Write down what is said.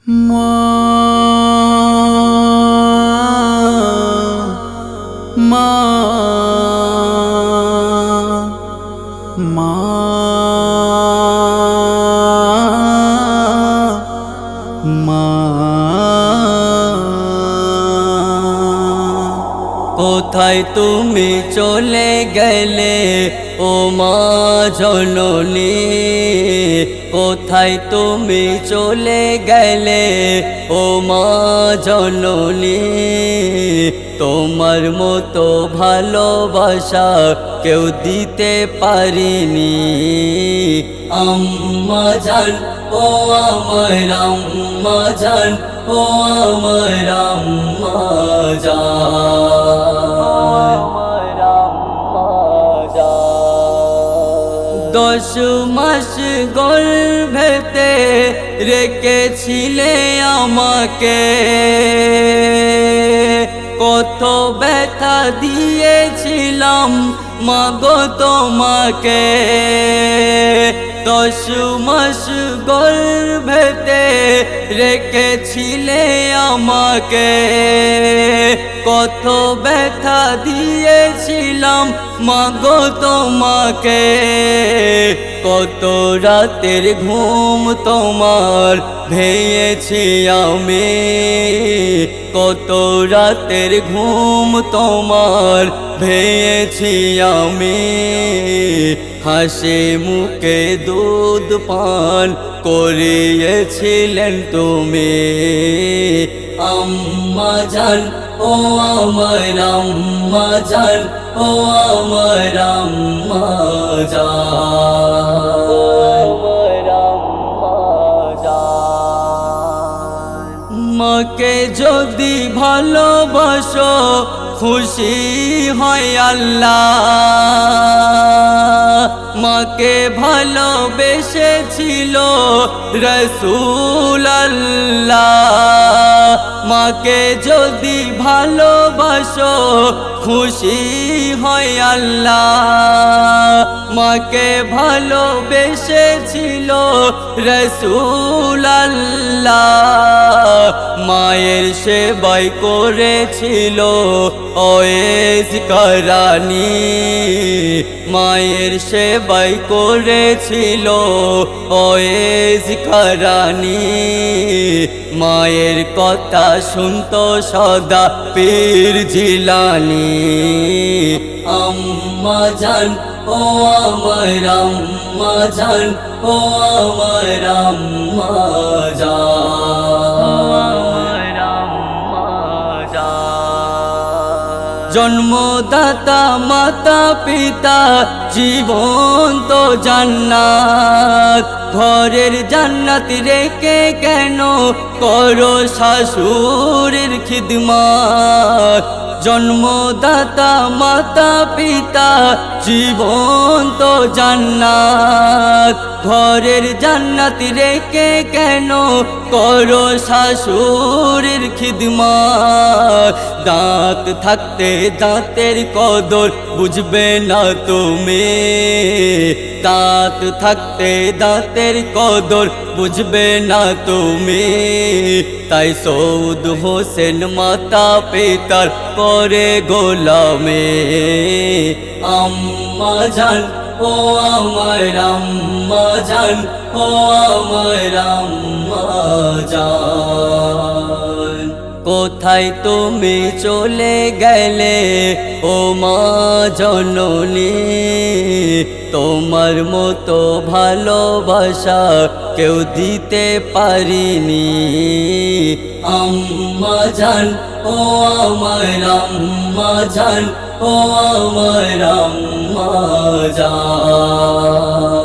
মা মা মা মা কোথায় তুমি চলে গেলে ও মা জননী, কোথায় তুমি চলে গেলে ও মা জননী। তোমার মতো ভালোবাসা কেউ দিতে পারিনি। আম্মা জান ও আমার আম্মা জান, ও আমার আম্মা জান। 10 মাস গর্ভেতে রেখেছিলে আমাকে, কত ব্যথা দিয়েছিলাম মাগো তোমাকে। 10 মাস গর্ভেতে রেখেছিলে আমাকে, কত ব্যথা দিয়েছিলাম মাগো তোমাকে। কত রাতের ঘুম তোমার ভেঙেছি আমি, কত রাতের ঘুম তোমার ভেঙেছি আমি। হাসি মুখে দুধ পান করিয়েছিলেন তুমি। আম্মা জান ও আমার আম্মা জান, ও আমার আম্মা জান। মাকে যদি ভালোবাসো খুশি হয় আল্লাহ। মাকে ভালোবেসেছিল রাসূল আল্লাহ। মাকে যদি ভালোবাসো খুশি হয় আল্লাহ। মাকে ভালোবেসেছিল রাসূল আল্লাহ। মায়ের সেবাই করেছিল ওয়েস করণী, মায়ের সেবাই করেছিল ওয়েস করণী। মায়ের কথা শুনতো সদা পীর জিলানী। আম্মা জান ও আমার আম্মা জান, ও আমার আম্মা জান। জন্মদাতা মাতা পিতা জীবন তো জান্নাত, ঘরের জান্নাত রেখে কেন করো শাশুড়ির খিদমত। জন্মদাতা মাতা পিতা জীবন তো জান্নাত, ঘরের জান্নাত রেখে কেন করো শাশুড়ির খিদমত। দাঁত থাকতে দাঁতের কদর বুঝবে না তুমি, দাঁত থাকতে দাঁতের কদর বুঝবে না তুমি। তাই সৌদ হোসেন মাতা পিতার করে গোলামে। আম্মা জান ও আমার আম্মা জান, ও আমার আম্মা জান। কোথায় তুমি চলে গেলে ও মা জননী, তোমার মতো ভালোবাসা কেউ দিতে পারিনি। আম্মা জান ও আমার আম্মা জান, ও আমার আম্মা জান।